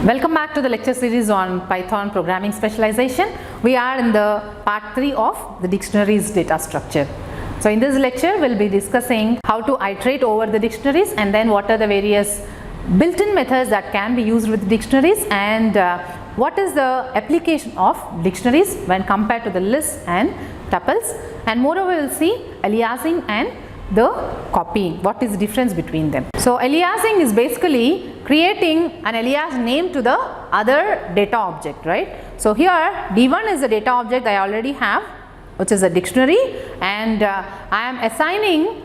Welcome back to the lecture series on Python programming specialization. We are in the part 3 of the dictionaries data structure. So in this lecture we'll be discussing how to iterate over the dictionaries and then what are the various built-in methods that can be used with dictionaries and what is the application of dictionaries when compared to the lists and tuples, and moreover we'll see aliasing and the copying, what is the difference between them. So aliasing is basically creating an alias name to the other data object, right? So here D1 is the data object I already have, which is a dictionary, and I am assigning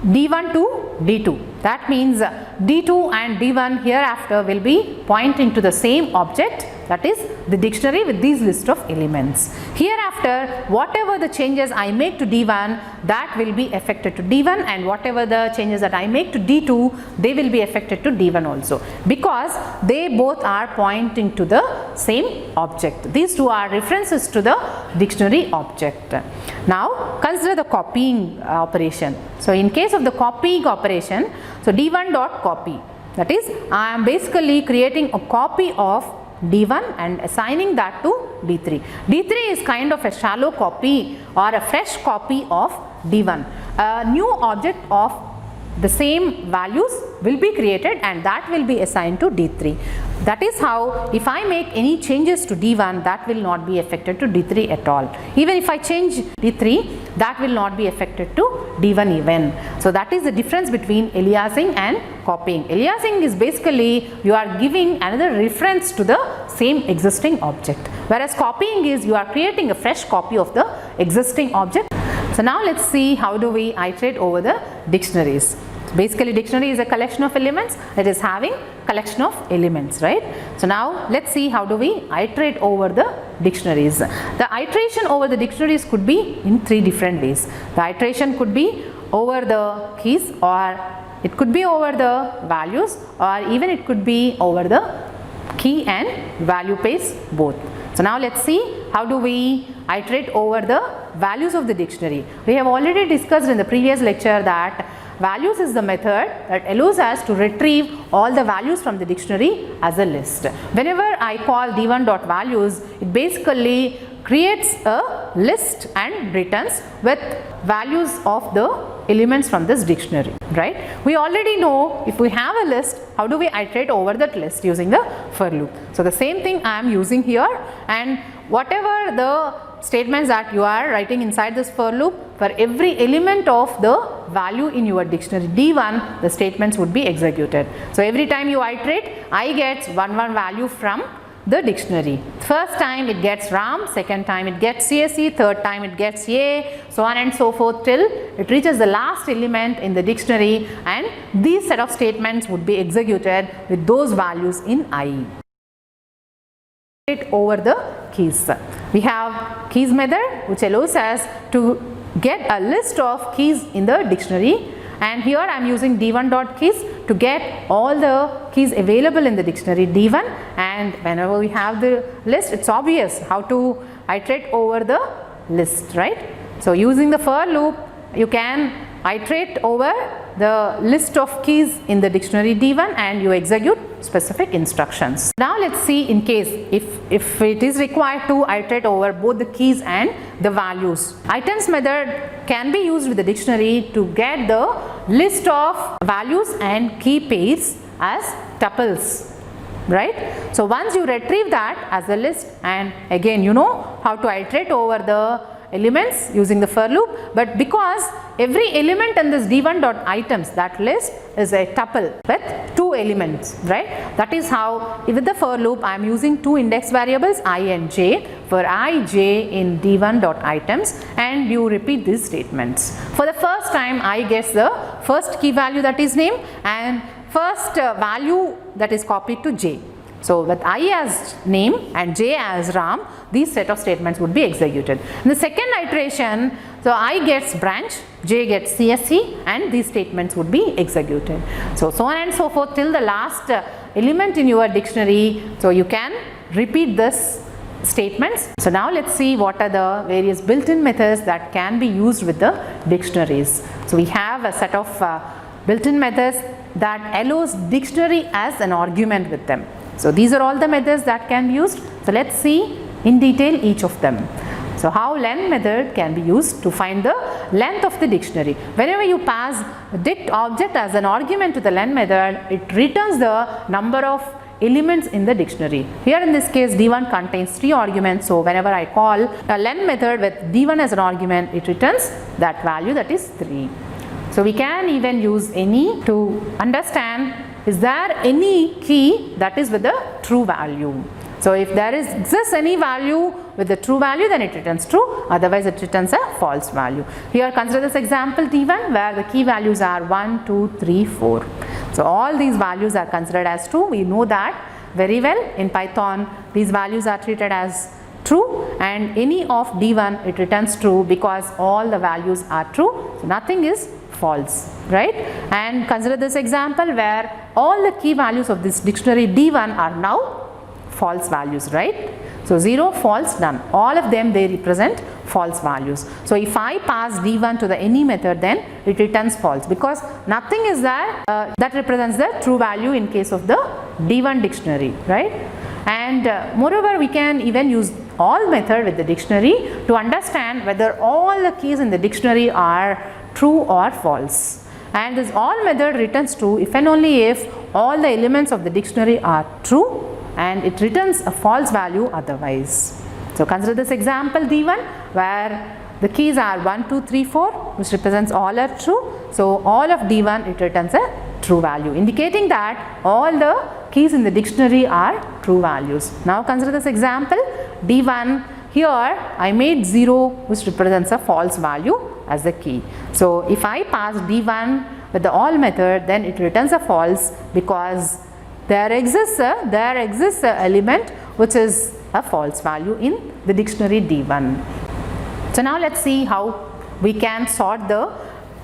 D1 to D2. That means D2 and D1 hereafter will be pointing to the same object, that is the dictionary with these list of elements. Hereafter whatever the changes I make to D1, that will be affected to D1, and whatever the changes that I make to D2, they will be affected to D1 also, because they both are pointing to the same object. These two are references to the dictionary object. Now consider the copying operation. So in case of the copying operation, so D1 dot copy, that is I am basically creating a copy of D1 and assigning that to D3. D3 is kind of a shallow copy or a fresh copy of D1. A new object of the same values will be created and that will be assigned to D3. That is how if I make any changes to D1, that will not be affected to D3 at all. Even if I change D3, that will not be affected to D1 even. So that is the difference between aliasing and copying. Aliasing is basically you are giving another reference to the same existing object, whereas copying is you are creating a fresh copy of the existing object. So now let's see how do we iterate over the dictionaries. Basically dictionary is a collection of elements, it is having collection of elements, right? So now let's see how do we iterate over the dictionaries. The iteration over the dictionaries could be in three different ways. The iteration could be over the keys, or it could be over the values, or even it could be over the key and value pairs both. So now let's see how do we iterate over the values of the dictionary. We have already discussed in the previous lecture that values is the method that allows us to retrieve all the values from the dictionary as a list. Whenever I call d1.values, it basically creates a list and returns with values of the elements from this dictionary, right? We already know if we have a list, how do we iterate over that list using the for loop. So the same thing I am using here, and whatever the statements that you are writing inside this for loop, for every element of the value in your dictionary D1, the statements would be executed. So every time you iterate, I gets one value from the dictionary. First time it gets Ram, second time it gets CSE, third time it gets A, so on and so forth till it reaches the last element in the dictionary, and these set of statements would be executed with those values in IE. Over the keys, we have keys method which allows us to get a list of keys in the dictionary, and here I am using d1.keys to get all the keys available in the dictionary D1, and whenever we have the list, it's obvious how to iterate over the list, right? So using the for loop, you can iterate over the list of keys in the dictionary D1 and you execute specific instructions. Now let's see in case if it is required to iterate over both the keys and the values. Items method can be used with the dictionary to get the list of values and key pairs as tuples, right? So once you retrieve that as a list, and again you know how to iterate over the elements using the for loop, but because every element in this d1.items, that list is a tuple with two elements, right? That is how with the for loop I am using two index variables I and j for I, j in d1.items, and you repeat these statements. For the first time I guess the first key value, that is name, and first value that is copied to j. So with I as name and j as Ram, these set of statements would be executed. In the second iteration, so I gets branch, j gets CSE, and these statements would be executed. So on and so forth till the last element in your dictionary. So you can repeat this statements. So now let's see what are the various built-in methods that can be used with the dictionaries. So we have a set of built-in methods that allows dictionary as an argument with them. So these are all the methods that can be used. So let's see in detail each of them. So how len method can be used to find the length of the dictionary. Whenever you pass dict object as an argument to the len method, it returns the number of elements in the dictionary. Here in this case D1 contains 3 arguments, so whenever I call a len method with D1 as an argument, it returns that value, that is 3. So we can even use any to understand, is there any key that is with the true value. So if there exists any value with the true value, then it returns true, otherwise it returns a false value. Here consider this example D1 where the key values are 1, 2, 3, 4. So all these values are considered as true. We know that very well. In Python these values are treated as true, and any of D1 it returns true because all the values are true. So nothing is false, right? And consider this example where all the key values of this dictionary D1 are now false values, right? So 0, false, none. All of them, they represent false values. So if I pass D1 to the any method, then it returns false because nothing is there that represents the true value in case of the D1 dictionary, right? And moreover, we can even use all method with the dictionary to understand whether all the keys in the dictionary are true or false. And this all method returns true if and only if all the elements of the dictionary are true, and it returns a false value otherwise. So consider this example D1 where the keys are 1, 2, 3, 4, which represents all are true. So all of D1 it returns a true value, indicating that all the keys in the dictionary are true values. Now consider this example D1. Here I made 0, which represents a false value as the key. So if I pass D1 with the all method, then it returns a false because there exists a element which is a false value in the dictionary D1. So now let's see how we can sort the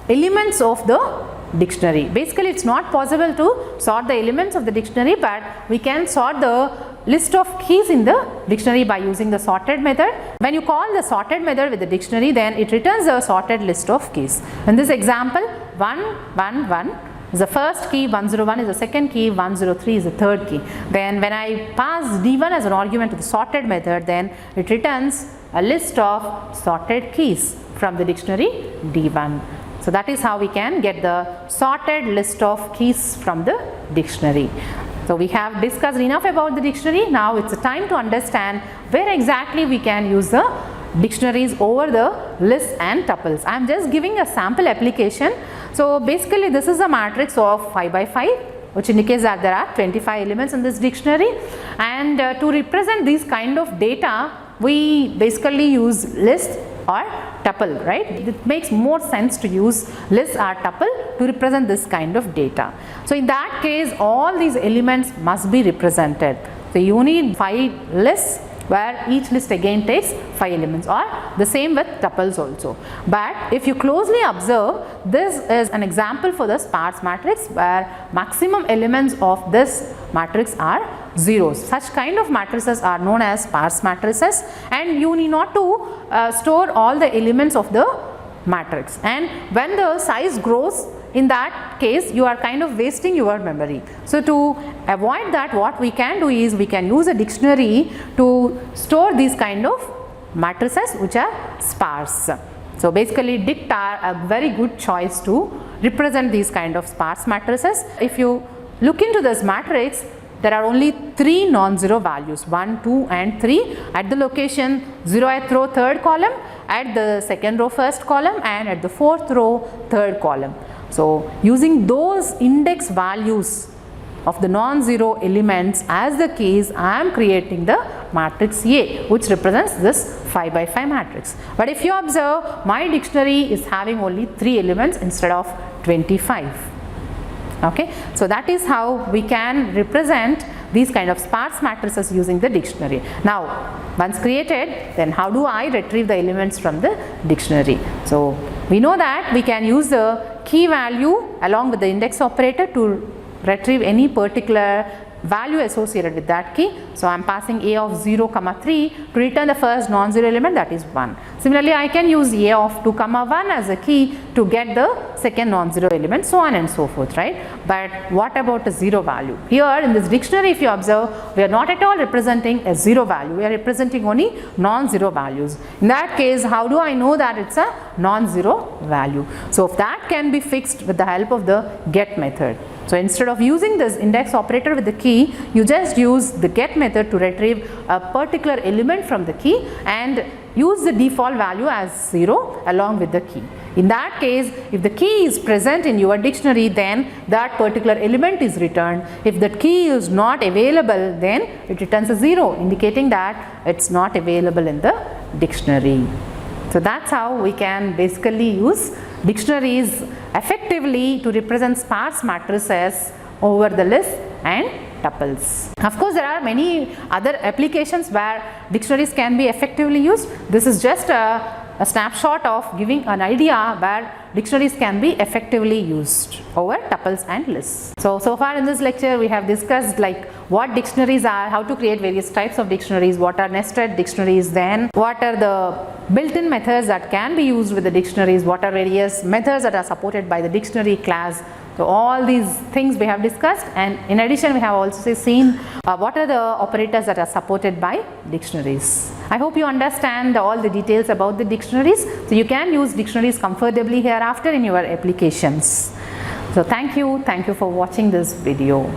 elements of the dictionary. Basically it's not possible to sort the elements of the dictionary, but we can sort the list of keys in the dictionary by using the sorted method. When you call the sorted method with the dictionary, then it returns a sorted list of keys. In this example 1, 1, 1 is the first key, 101 is the second key, 103 is the third key. Then when I pass D1 as an argument to the sorted method, then it returns a list of sorted keys from the dictionary D1. So that is how we can get the sorted list of keys from the dictionary. So we have discussed enough about the dictionary. Now it's a time to understand where exactly we can use the dictionaries over the lists and tuples. I am just giving a sample application. So basically this is a matrix of 5 by 5, which indicates that there are 25 elements in this dictionary, and to represent these kind of data we basically use list or tuple, right? It makes more sense to use list or tuple to represent this kind of data. So in that case all these elements must be represented. So you need 5 lists where each list again takes 5 elements, or the same with tuples also. But if you closely observe, this is an example for the sparse matrix where maximum elements of this matrix are zeros. Such kind of matrices are known as sparse matrices, and you need not to store all the elements of the matrix. And when the size grows, in that case you are kind of wasting your memory. So to avoid that, what we can do is we can use a dictionary to store these kind of matrices which are sparse. So basically dict are a very good choice to represent these kind of sparse matrices. If you look into this matrix, there are only 3 non-zero values, 1, 2 and 3 at the location 0th row 3rd column, at the 2nd row 1st column, and at the 4th row 3rd column. So using those index values of the non-zero elements as the keys, I am creating the matrix A, which represents this 5 by 5 matrix. But if you observe, my dictionary is having only 3 elements instead of 25. Okay, so that is how we can represent these kind of sparse matrices using the dictionary. Now once created, then how do I retrieve the elements from the dictionary? So we know that we can use the key value along with the index operator to retrieve any particular value associated with that key. So I am passing a of 0, 3 to return the first non-zero element, that is 1. Similarly, I can use a of 2, 1 as a key to get the second non-zero element, so on and so forth, right? But what about a 0 value? Here in this dictionary, if you observe, we are not at all representing a 0 value, we are representing only non-zero values. In that case, how do I know that it's a non-zero value? So that can be fixed with the help of the get method. So instead of using this index operator with the key, you just use the get method to retrieve a particular element from the key and use the default value as 0 along with the key. In that case, if the key is present in your dictionary, then that particular element is returned. If the key is not available, then it returns a 0, indicating that it's not available in the dictionary. So that's how we can basically use dictionaries effectively to represent sparse matrices over the list and tuples. Of course, there are many other applications where dictionaries can be effectively used. This is just a snapshot of giving an idea where dictionaries can be effectively used over tuples and lists. So far in this lecture we have discussed like what dictionaries are, how to create various types of dictionaries, what are nested dictionaries, then what are the built-in methods that can be used with the dictionaries, what are various methods that are supported by the dictionary class. So all these things we have discussed, and in addition we have also seen what are the operators that are supported by dictionaries. I hope you understand all the details about the dictionaries, so you can use dictionaries comfortably hereafter in your applications. So thank you for watching this video.